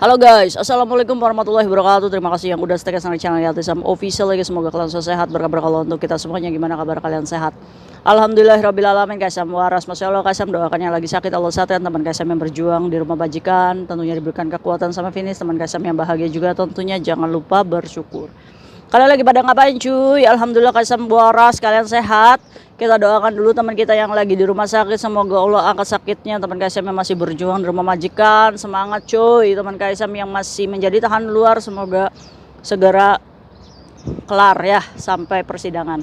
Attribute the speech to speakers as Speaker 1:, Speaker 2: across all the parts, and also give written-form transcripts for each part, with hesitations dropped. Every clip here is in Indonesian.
Speaker 1: Halo guys, assalamualaikum warahmatullahi wabarakatuh. Terima kasih yang udah stay di channel Yatisam Official lagi. Semoga kalian sehat, berkabar kalau untuk kita semuanya. Gimana kabar kalian, sehat? Alhamdulillahirobbilalamin. Kaisam waras, masya Allah. Kaisam doakannya lagi sakit Allah sehatkan. Teman Kaisam yang berjuang di rumah bajikan tentunya diberikan kekuatan sama finish. Teman Kaisam yang bahagia juga tentunya jangan lupa bersyukur. Kalian lagi pada ngapain cuy? Alhamdulillah Kaisam waras, kalian sehat. Kita doakan dulu teman kita yang lagi di rumah sakit, semoga Allah angkat sakitnya. Teman Kaisam yang masih berjuang di rumah majikan, semangat cuy. Teman Kaisam yang masih menjadi tahan luar, semoga segera kelar ya sampai persidangan.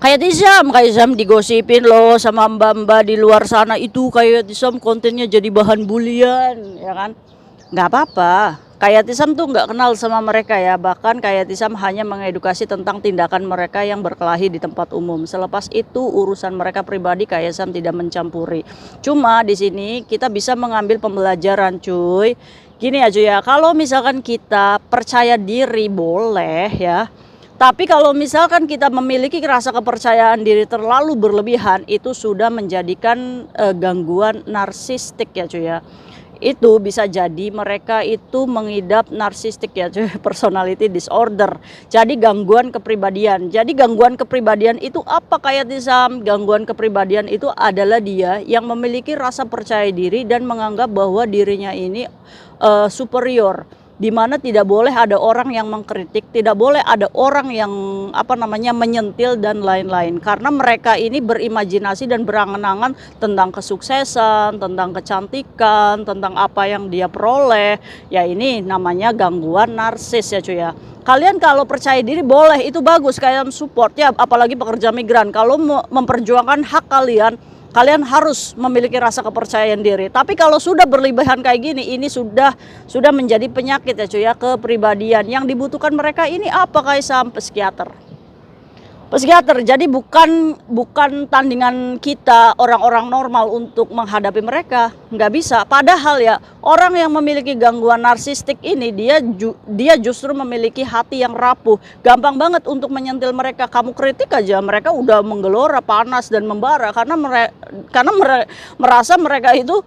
Speaker 1: Kayak Kaisam digosipin loh sama mbak-mbak di luar sana itu, kayak Tisam kontennya jadi bahan bulian ya kan. Nggak apa-apa, kayak Tisam tuh nggak kenal sama mereka ya. Bahkan kayak Tisam hanya mengedukasi tentang tindakan mereka yang berkelahi di tempat umum. Selepas itu urusan mereka pribadi, kayak Tisam tidak mencampuri. Cuma di sini kita bisa mengambil pembelajaran cuy. Gini aja ya, kalau misalkan kita percaya diri boleh ya. Tapi kalau misalkan kita memiliki rasa kepercayaan diri terlalu berlebihan, itu sudah menjadikan gangguan narsistik ya cuy ya. Itu bisa jadi mereka itu mengidap narsistik ya cuy, personality disorder. Jadi gangguan kepribadian. Jadi gangguan kepribadian itu apa kayak Tisam? Gangguan kepribadian itu adalah dia yang memiliki rasa percaya diri dan menganggap bahwa dirinya ini superior. Dimana tidak boleh ada orang yang mengkritik, tidak boleh ada orang yang menyentil dan lain-lain, karena mereka ini berimajinasi dan berangan-angan tentang kesuksesan, tentang kecantikan, tentang apa yang dia peroleh. Ya ini namanya gangguan narsis ya cuy ya. Kalian kalau percaya diri boleh, itu bagus, kalian support ya, apalagi pekerja migran. Kalau memperjuangkan hak kalian, kalian harus memiliki rasa kepercayaan diri. Tapi kalau sudah berlebihan kayak gini, ini sudah menjadi penyakit ya cuy ya, kepribadian. Yang dibutuhkan mereka ini apa Kaisam? Psikiater. Jadi bukan tandingan kita orang-orang normal untuk menghadapi mereka, nggak bisa. Padahal ya, orang yang memiliki gangguan narsistik ini dia justru memiliki hati yang rapuh, gampang banget untuk menyentil mereka. Kamu kritik aja mereka udah menggelora, panas dan membara, karena merasa mereka itu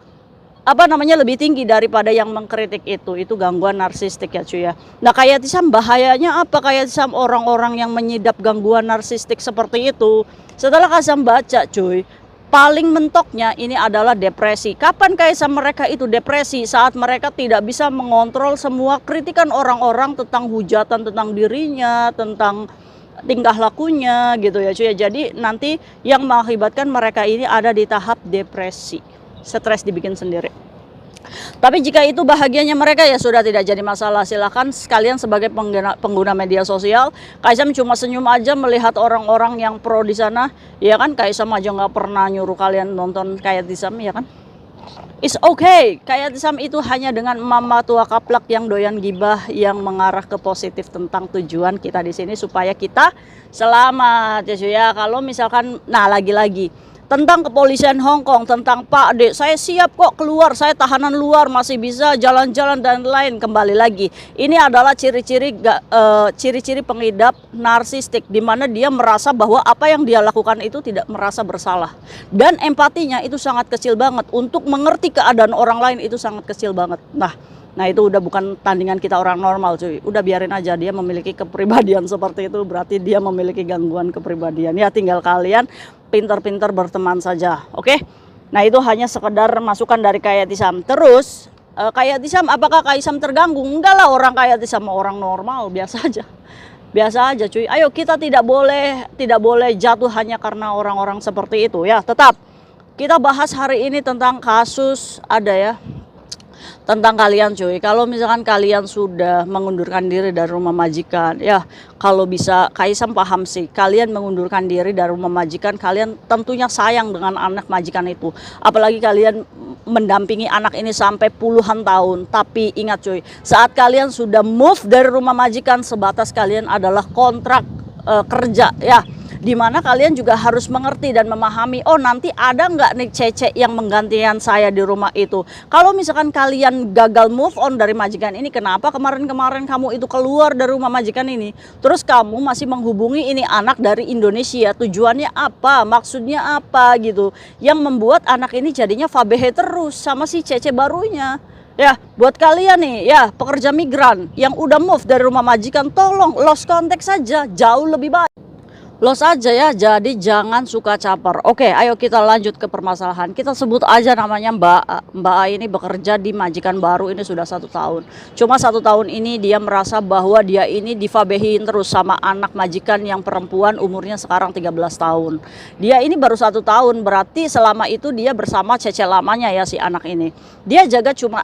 Speaker 1: lebih tinggi daripada yang mengkritik. Itu gangguan narsistik ya cuy ya. Nah kayak Tisam, bahayanya apa kayak Tisam orang-orang yang menyidap gangguan narsistik seperti itu? Setelah Kaisam baca cuy, paling mentoknya ini adalah depresi. Kapan Kaisam mereka itu depresi? Saat mereka tidak bisa mengontrol semua kritikan orang-orang tentang hujatan tentang dirinya, tentang tingkah lakunya gitu ya cuy ya. Jadi nanti yang mengakibatkan mereka ini ada di tahap depresi, stres dibikin sendiri. Tapi jika itu bahagianya mereka, ya sudah, tidak jadi masalah. Silahkan sekalian sebagai pengguna media sosial. Kaisam cuma senyum aja melihat orang-orang yang pro di sana, ya kan. Kaisam aja nggak pernah nyuruh kalian nonton kayak Tisam, ya kan. It's okay, kayak Tisam itu hanya dengan mama tua kaplak yang doyan gibah, yang mengarah ke positif tentang tujuan kita di sini supaya kita selamat ya cuy ya. Kalau misalkan, nah lagi-lagi tentang kepolisian Hong Kong, tentang Pak D, saya siap kok keluar, saya tahanan luar, masih bisa jalan-jalan dan lain. Kembali lagi, ini adalah ciri-ciri pengidap narsistik, di mana dia merasa bahwa apa yang dia lakukan itu tidak merasa bersalah, dan empatinya itu sangat kecil banget untuk mengerti keadaan orang lain, itu sangat kecil banget. Nah itu udah bukan tandingan kita orang normal cuy. Udah biarin aja dia memiliki kepribadian seperti itu, berarti dia memiliki gangguan kepribadian. Ya tinggal kalian pintar-pintar berteman saja, oke? Nah itu hanya sekedar masukan dari kayak Tisam. Terus kayak Tisam, apakah Kaisam terganggu? Enggak lah, orang kayak Tisam orang normal, biasa aja cuy. Ayo kita tidak boleh jatuh hanya karena orang-orang seperti itu ya. Tetap kita bahas hari ini tentang kasus tentang kalian cuy. Kalau misalkan kalian sudah mengundurkan diri dari rumah majikan, ya kalau bisa Kaisam paham sih, kalian mengundurkan diri dari rumah majikan, kalian tentunya sayang dengan anak majikan itu. Apalagi kalian mendampingi anak ini sampai puluhan tahun. Tapi ingat cuy, saat kalian sudah move dari rumah majikan, sebatas kalian adalah kontrak kerja ya, dimana kalian juga harus mengerti dan memahami, oh nanti ada nggak nih Cece yang menggantikan saya di rumah itu. Kalau misalkan kalian gagal move on dari majikan ini, kenapa kemarin-kemarin kamu itu keluar dari rumah majikan ini, terus kamu masih menghubungi ini anak dari Indonesia, tujuannya apa, maksudnya apa gitu, yang membuat anak ini jadinya fabehe terus sama si Cece barunya. Ya, buat kalian nih, ya pekerja migran yang udah move dari rumah majikan, tolong lost contact saja, jauh lebih baik. Los aja ya, jadi jangan suka caper. Oke, ayo kita lanjut ke permasalahan. Kita sebut aja namanya Mbak A. Mbak A ini bekerja di majikan baru ini sudah 1 tahun. Cuma 1 tahun ini dia merasa bahwa dia ini difabehin terus sama anak majikan yang perempuan umurnya sekarang 13 tahun. Dia ini baru 1 tahun, berarti selama itu dia bersama cece lamanya ya si anak ini. Dia jaga cuma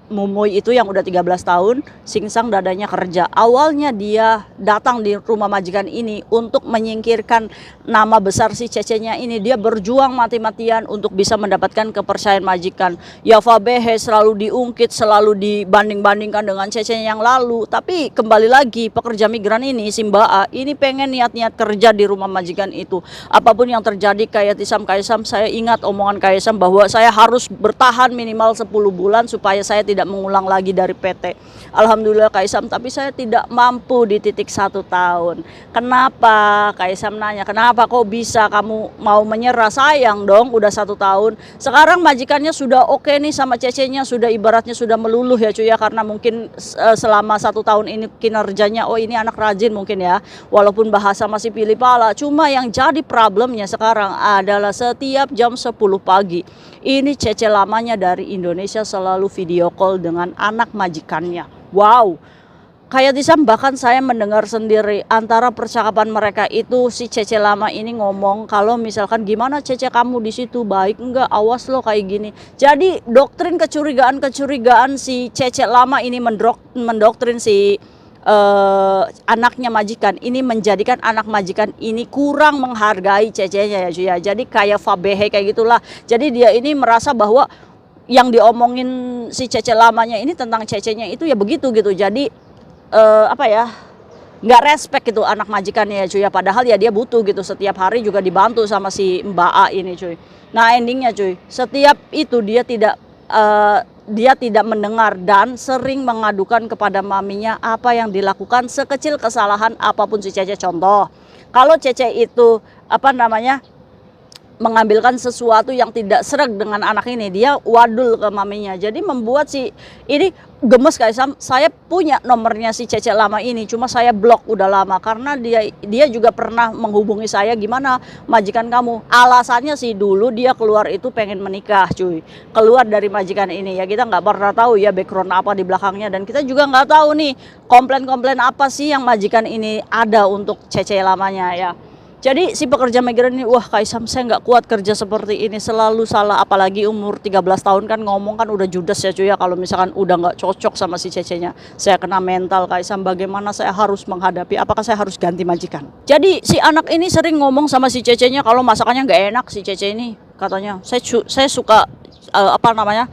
Speaker 1: Mumoy itu yang udah 13 tahun, singsang dadanya kerja. Awalnya dia datang di rumah majikan ini untuk menyingkirkan nama besar si cecenya ini. Dia berjuang mati-matian untuk bisa mendapatkan kepercayaan majikan. Ya Fabehe selalu diungkit, selalu dibanding-bandingkan dengan cecenya yang lalu. Tapi kembali lagi pekerja migran ini, si Mbak A, ini pengen niat-niat kerja di rumah majikan itu. Apapun yang terjadi kayak Kaisam, saya ingat omongan Kaisam bahwa saya harus bertahan minimal 10 bulan supaya saya tidak mengulang lagi dari PT. Alhamdulillah Kaisam, tapi saya tidak mampu di titik 1 tahun. Kenapa? Kaisam nanya, kenapa kok bisa kamu mau menyerah? Sayang dong, udah 1 tahun. Sekarang majikannya sudah oke nih sama cecenya, sudah ibaratnya sudah meluluh ya cuy ya, karena mungkin selama 1 tahun ini kinerjanya, oh ini anak rajin mungkin ya, walaupun bahasa masih pilih pala. Cuma yang jadi problemnya sekarang adalah setiap jam 10 pagi ini cece lamanya dari Indonesia selalu video call dengan anak majikannya. Wow, kayak bahkan saya mendengar sendiri antara percakapan mereka itu, si cece lama ini ngomong kalau misalkan gimana cece kamu di situ, baik enggak, awas lo kayak gini. Jadi doktrin kecurigaan si cece lama ini mendoktrin si anaknya majikan ini, menjadikan anak majikan ini kurang menghargai cecenya ya cuy ya. Jadi kayak Fabehe kayak gitulah. Jadi dia ini merasa bahwa yang diomongin si cece lamanya ini tentang cecenya itu ya begitu gitu. Jadi apa ya, nggak respect gitu anak majikannya ya cuy ya. Padahal ya dia butuh gitu, setiap hari juga dibantu sama si Mbak A ini cuy. Nah endingnya cuy, setiap itu dia tidak mendengar dan sering mengadukan kepada maminya apa yang dilakukan, sekecil kesalahan apapun si Cece. Contoh, kalau Cece itu apa namanya mengambilkan sesuatu yang tidak serag dengan anak ini, dia wadul ke maminya. Jadi membuat si ini gemes guys. Saya punya nomornya si Cece lama ini, cuma saya blok udah lama karena dia juga pernah menghubungi saya, gimana majikan kamu. Alasannya sih dulu dia keluar itu pengen menikah cuy, keluar dari majikan ini ya. Kita nggak pernah tahu ya background apa di belakangnya, dan kita juga nggak tahu nih komplain-komplain apa sih yang majikan ini ada untuk Cece lamanya ya. Jadi si pekerja migran ini, wah Kaisam saya nggak kuat kerja seperti ini, selalu salah, apalagi umur 13 tahun kan, ngomong kan udah judes ya cuy ya, kalau misalkan udah nggak cocok sama si cecenya. Saya kena mental Kaisam, bagaimana saya harus menghadapi, apakah saya harus ganti majikan. Jadi si anak ini sering ngomong sama si cecenya kalau masakannya nggak enak. Si cece ini katanya, saya suka apa namanya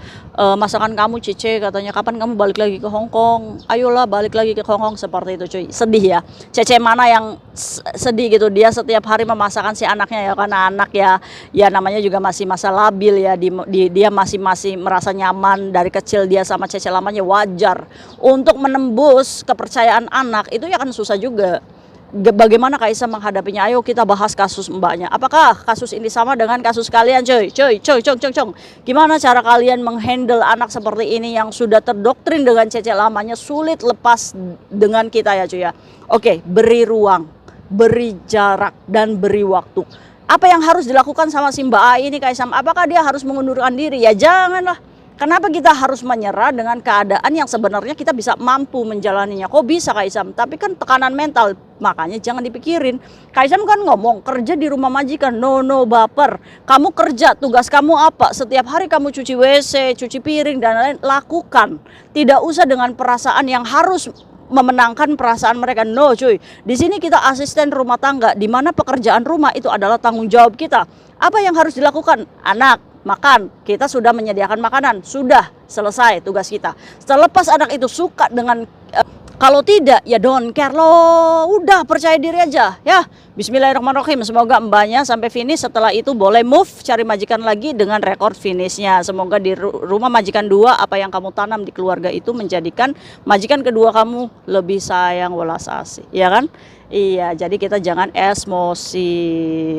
Speaker 1: masakan kamu Cece, katanya kapan kamu balik lagi ke Hong Kong, ayolah balik lagi ke Hong Kong, seperti itu cuy. Sedih ya, Cece mana yang sedih gitu, dia setiap hari memasakkan si anaknya ya, karena anak ya namanya juga masih masa labil ya, dia masih merasa nyaman dari kecil dia sama Cece lamanya. Wajar untuk menembus kepercayaan anak itu ya kan susah juga. Bagaimana Kaisa menghadapinya? Ayo kita bahas kasus mbaknya. Apakah kasus ini sama dengan kasus kalian cuy? Gimana cara kalian menghandle anak seperti ini yang sudah terdoktrin dengan cece lamanya, sulit lepas dengan kita ya cuy ya. Oke, beri ruang, beri jarak, dan beri waktu. Apa yang harus dilakukan sama si Mbak A ini Kaisa? Apakah dia harus mengundurkan diri? Ya janganlah. Kenapa kita harus menyerah dengan keadaan yang sebenarnya kita bisa mampu menjalaninya? Kok bisa Kaisam? Tapi kan tekanan mental, makanya jangan dipikirin. Kaisam kan ngomong kerja di rumah majikan, no baper. Kamu kerja, tugas kamu apa? Setiap hari kamu cuci WC, cuci piring dan lain-lain, lakukan. Tidak usah dengan perasaan yang harus memenangkan perasaan mereka. No cuy, di sini kita asisten rumah tangga, di mana pekerjaan rumah itu adalah tanggung jawab kita. Apa yang harus dilakukan? Anak makan, kita sudah menyediakan makanan, sudah selesai tugas kita. Selepas anak itu suka dengan Kalau tidak ya don't care lo, udah percaya diri aja ya. Bismillahirrahmanirrahim, semoga mbaknya sampai finish, setelah itu boleh move cari majikan lagi dengan rekor finishnya. Semoga di rumah majikan 2 apa yang kamu tanam di keluarga itu menjadikan majikan kedua kamu lebih sayang welas asih, ya kan? Iya, jadi kita jangan emosi.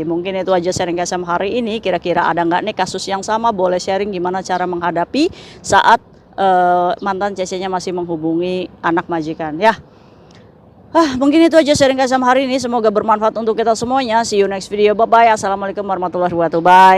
Speaker 1: Mungkin itu aja sharing KSM hari ini. Kira-kira ada nggak nih kasus yang sama? Boleh sharing gimana cara menghadapi saat mantan CC-nya masih menghubungi anak majikan ya. Mungkin itu aja sharing KSM hari ini. Semoga bermanfaat untuk kita semuanya. See you next video. Bye bye. Assalamualaikum warahmatullahi wabarakatuh. Bye.